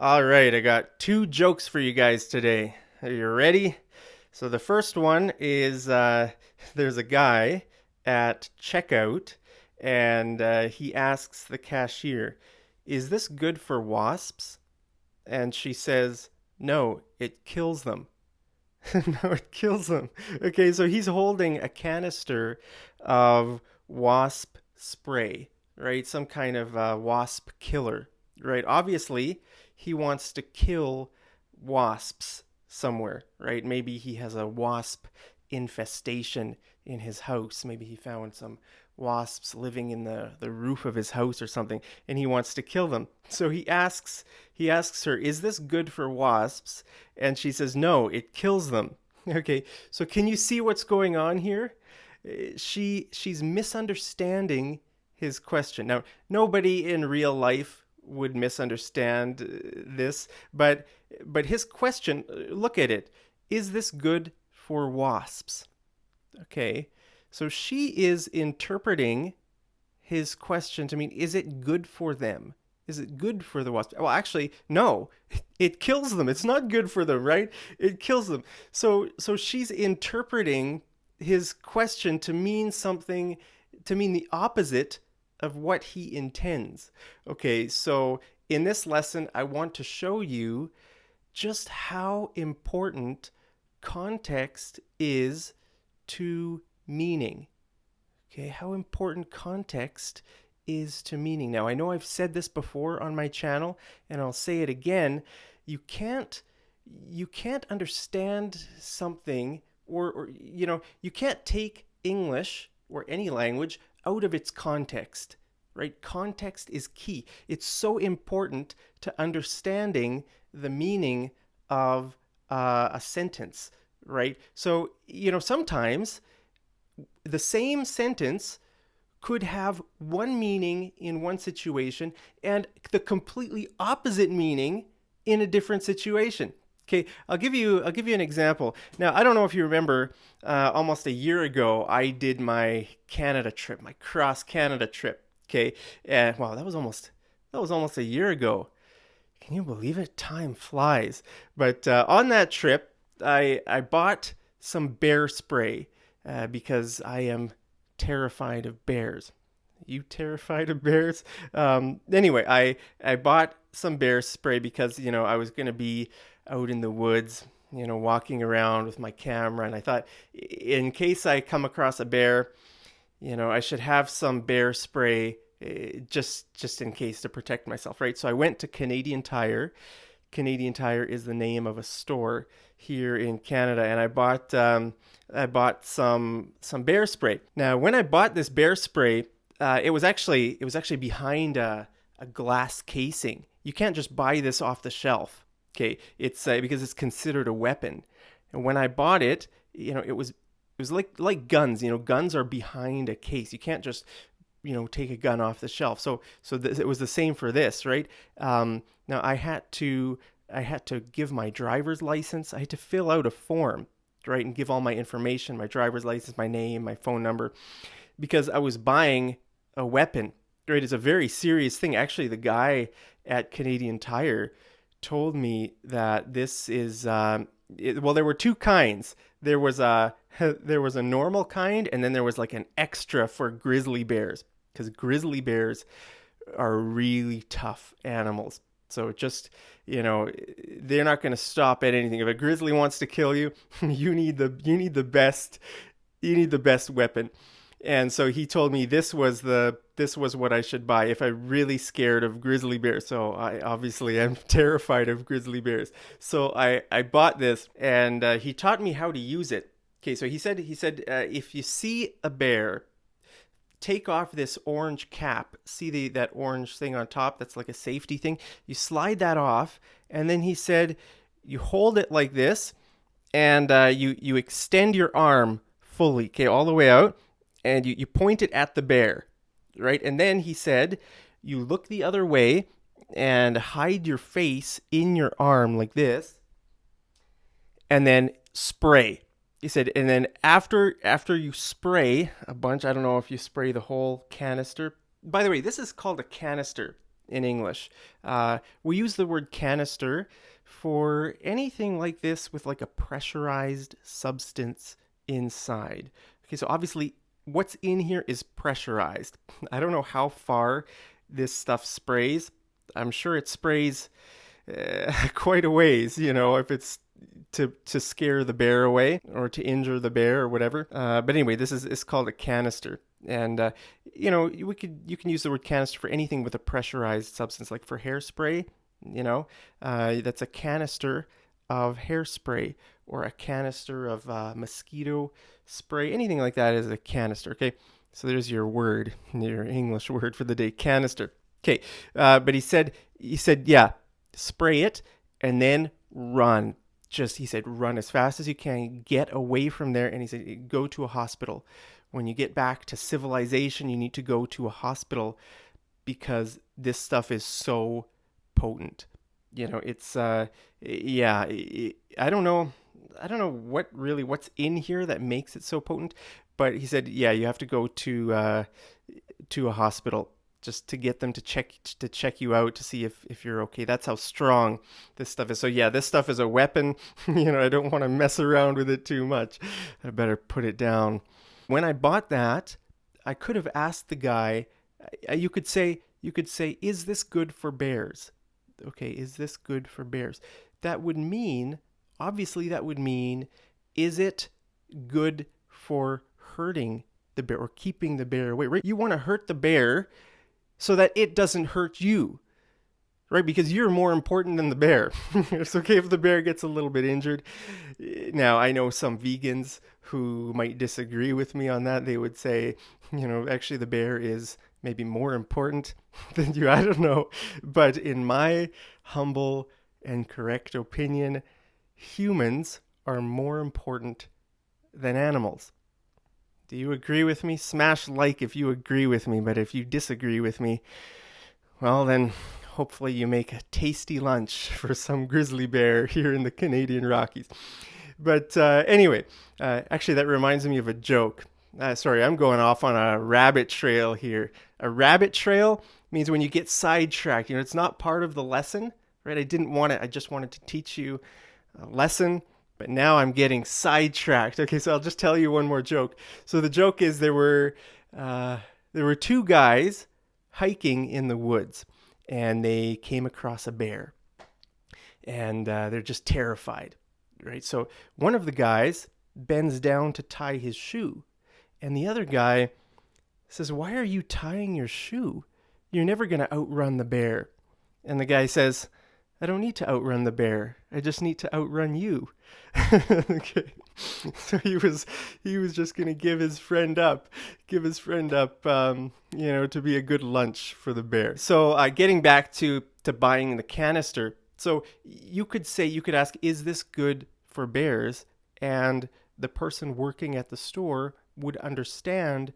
All right, I got two jokes for you guys today. Are you ready? So the first one is there's a guy at checkout and he asks the cashier, "Is this good for wasps?" And she says, "No, it kills them." No, it kills them. Okay, so he's holding a canister of wasp spray, right? Some kind of wasp killer, right? Obviously, he wants to kill wasps somewhere, right? Maybe he has a wasp infestation in his house. Maybe he found some wasps living in the roof of his house or something, and he wants to kill them. So he asks her, "Is this good for wasps?" And she says, "No, it kills them." Okay, so can you see what's going on here? She's misunderstanding his question. Now, nobody in real life would misunderstand this, but his question, look at it. Is this good for wasps? Okay, so she is interpreting his question to mean, is it good for them? Is it good for the wasp? Well, actually, no. It kills them. It's not good for them, right? It kills them. So she's interpreting his question to mean something, to mean the opposite of what he intends. Okay, so in this lesson, I want to show you just how important context is to meaning. Okay, how important context is to meaning. Now, I know I've said this before on my channel, and I'll say it again. You can't understand something, or you can't take English or any language out of its context, right? Context is key. It's so important to understanding the meaning of a sentence, right? So, sometimes the same sentence could have one meaning in one situation and the completely opposite meaning in a different situation. Okay, I'll give you an example. Now, I don't know if you remember, almost a year ago, I did my Canada trip, my cross Canada trip. Okay, and wow, that was almost a year ago. Can you believe it? Time flies. But on that trip, I bought some bear spray because I am terrified of bears. You terrified of bears? Anyway, I bought some bear spray because I was going to be out in the woods, walking around with my camera, and I thought, in case I come across a bear, I should have some bear spray, just in case, to protect myself, right? So I went to Canadian Tire. Canadian Tire is the name of a store here in Canada, and I bought some bear spray. Now, when I bought this bear spray, it was actually behind a glass casing. You can't just buy this off the shelf. Okay, it's because it's considered a weapon. And when I bought it, it was like guns. Guns are behind a case. You can't just take a gun off the shelf. So it was the same for this, right? Now I had to give my driver's license. I had to fill out a form, right, and give all my information, my driver's license, my name, my phone number, because I was buying a weapon. Right, it's a very serious thing. Actually, the guy at Canadian Tire told me that this is well, there were two kinds. There was a there was a normal kind, and then there was like an extra for grizzly bears, because grizzly bears are really tough animals. So they're not going to stop at anything. If a grizzly wants to kill you, you need the best weapon. And so he told me this was what I should buy if I'm really scared of grizzly bears. So I obviously am terrified of grizzly bears. So I bought this, and he taught me how to use it. Okay, so he said if you see a bear, take off this orange cap. See that orange thing on top? That's like a safety thing. You slide that off, and then he said you hold it like this, and you extend your arm fully, okay, all the way out, and you point it at the bear, right? And then he said you look the other way and hide your face in your arm like this, and then spray. He said, and then after you spray a bunch, I don't know if you spray the whole canister. By the way, this is called a canister in English. We use the word canister for anything like this with like a pressurized substance inside. Okay, so obviously what's in here is pressurized. I don't know how far this stuff sprays. I'm sure it sprays quite a ways, if it's to scare the bear away or to injure the bear or whatever. But anyway, it's called a canister. And you can use the word canister for anything with a pressurized substance, like for hairspray. That's a canister of hairspray, or a canister of mosquito spray. Anything like that is a canister. Okay, so there's your word, your English word for the day, canister. Okay, but he said, yeah, spray it and then run. He said, run as fast as you can, get away from there. And he said, go to a hospital. When you get back to civilization, you need to go to a hospital because this stuff is so potent. It's, I don't know what's in here that makes it so potent. But he said, yeah, you have to go to a hospital just to get them to check you out to see if you're okay. That's how strong this stuff is. So yeah, this stuff is a weapon. I don't want to mess around with it too much. I better put it down. When I bought that, I could have asked the guy, you could say, is this good for bears? Okay, is this good for bears? Obviously that would mean, is it good for hurting the bear or keeping the bear away, right? You want to hurt the bear so that it doesn't hurt you, right? Because you're more important than the bear. It's okay if the bear gets a little bit injured. Now, I know some vegans who might disagree with me on that. They would say, actually the bear is maybe more important than you. I don't know. But in my humble and correct opinion, humans are more important than animals. Do you agree with me? Smash like if you agree with me, but if you disagree with me, well then hopefully you make a tasty lunch for some grizzly bear here in the Canadian Rockies. But anyway, actually that reminds me of a joke. Sorry, I'm going off on a rabbit trail here. A rabbit trail means when you get sidetracked. It's not part of the lesson, right? I just wanted to teach you a lesson. But now I'm getting sidetracked. Okay, so I'll just tell you one more joke. So the joke is there were two guys hiking in the woods, and they came across a bear, and they're just terrified, right? So one of the guys bends down to tie his shoe, and the other guy says, "Why are you tying your shoe? You're never going to outrun the bear." And the guy says, "I don't need to outrun the bear. I just need to outrun you." Okay. So he was just going to give his friend up, to be a good lunch for the bear. So getting back to buying the canister. So you could ask, is this good for bears? And the person working at the store would understand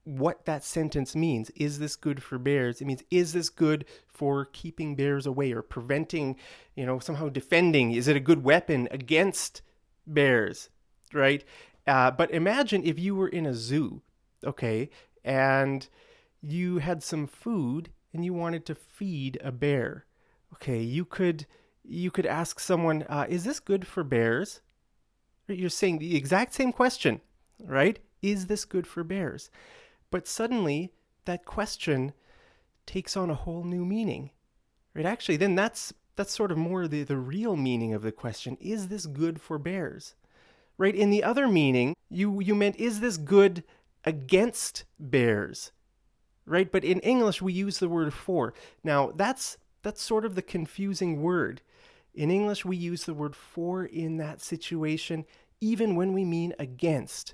what that sentence means. Is this good for bears? It means, is this good for keeping bears away or preventing, somehow defending? Is it a good weapon against bears, right? But imagine if you were in a zoo, okay, and you had some food and you wanted to feed a bear. Okay, you could ask someone, is this good for bears? You're saying the exact same question, right? Is this good for bears? But suddenly, that question takes on a whole new meaning, right? Actually, then that's sort of more the real meaning of the question. Is this good for bears? Right? In the other meaning, you meant, is this good against bears? Right? But in English, we use the word for. Now, that's sort of the confusing word. In English, we use the word for in that situation, even when we mean against.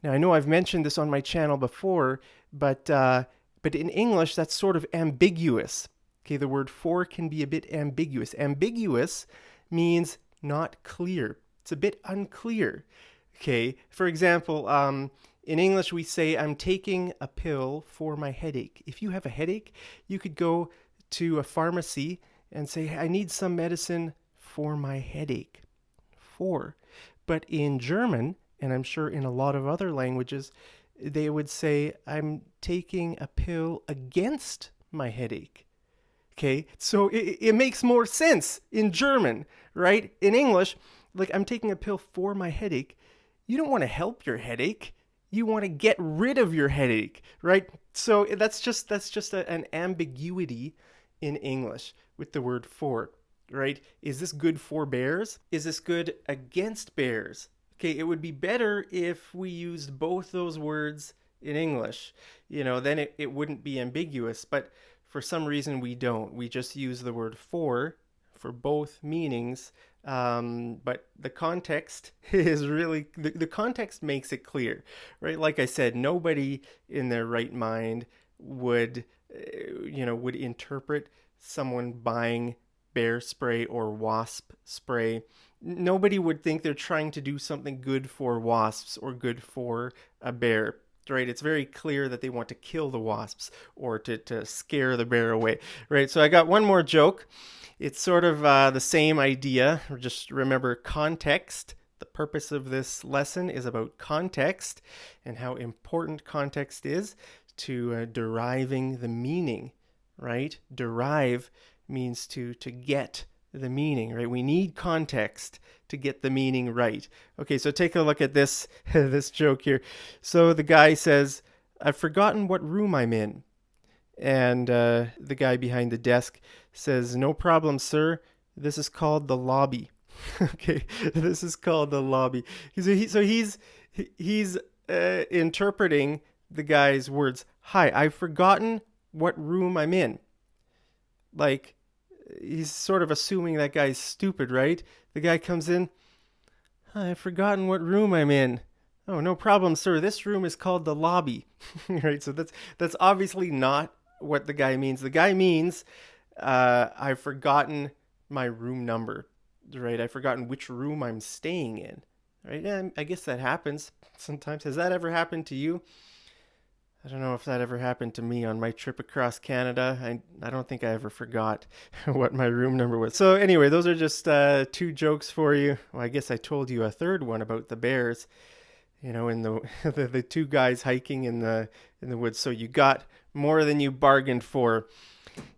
Now, I know I've mentioned this on my channel before, but in English, that's sort of ambiguous. Okay, the word for can be a bit ambiguous. Ambiguous means not clear. It's a bit unclear. Okay, for example, in English, we say, I'm taking a pill for my headache. If you have a headache, you could go to a pharmacy and say, I need some medicine for my headache. For. But in German, and I'm sure in a lot of other languages, they would say, I'm taking a pill against my headache. Okay, so it makes more sense in German, right? In English, like I'm taking a pill for my headache. You don't want to help your headache. You want to get rid of your headache, right? So that's just an ambiguity in English with the word for, right? Is this good for bears? Is this good against bears? Okay, it would be better if we used both those words in English. Then it wouldn't be ambiguous, but for some reason we don't. We just use the word for both meanings. But the context is really, the context makes it clear, right? Like I said, nobody in their right mind would interpret someone buying bear spray or wasp spray. Nobody would think they're trying to do something good for wasps or good for a bear. Right, it's very clear that they want to kill the wasps or to scare the bear away. Right, so I got one more joke. It's sort of the same idea. Just remember context. The purpose of this lesson is about context and how important context is to deriving the meaning. Right, derive means to get the meaning, right? We need context to get the meaning right. Okay, so take a look at this this joke here. So the guy says, "I've forgotten what room I'm in." And the guy behind the desk says, "No problem, sir. This is called the lobby." Okay, this is called the lobby. So he's interpreting the guy's words. "Hi, I've forgotten what room I'm in." Like, he's sort of assuming that guy's stupid, right? The guy comes in, "I've forgotten what room I'm in." "Oh, no problem, sir. This room is called the lobby." Right? So that's obviously not what the guy means. The guy means, I've forgotten my room number, right? I've forgotten which room I'm staying in, right? And I guess that happens sometimes. Has that ever happened to you? I don't know if that ever happened to me on my trip across Canada. I don't think I ever forgot what my room number was. So anyway, those are just two jokes for you. Well, I guess I told you a third one about the bears, in the the two guys hiking in the woods. So you got more than you bargained for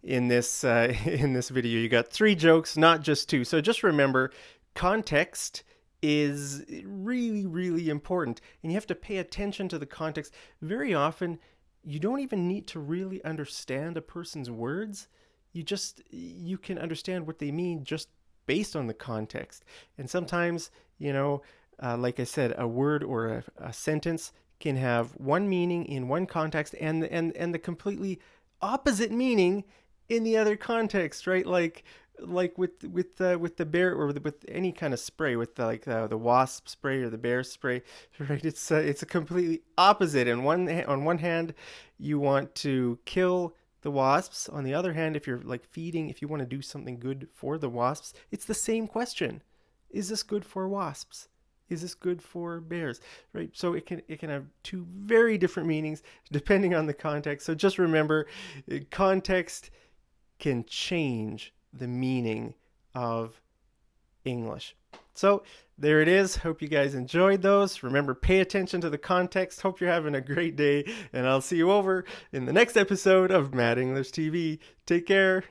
in this video. You got 3 jokes, not just 2. So just remember, context is really, really important, and you have to pay attention to the context. Very often, you don't even need to really understand a person's words. You can understand what they mean just based on the context. And sometimes, like I said, a word or a sentence can have one meaning in one context and the completely opposite meaning in the other context, right? Like with the bear, or with any kind of spray, with the wasp spray or the bear spray, right? It's a completely opposite. On one hand, you want to kill the wasps. On the other hand, if you're if you want to do something good for the wasps, it's the same question. Is this good for wasps? Is this good for bears? Right? So it can have 2 very different meanings depending on the context. So just remember, context can change the meaning of English. So there it is. Hope you guys enjoyed those. Remember, pay attention to the context. Hope you're having a great day, and I'll see you over in the next episode of Mad English TV. Take care.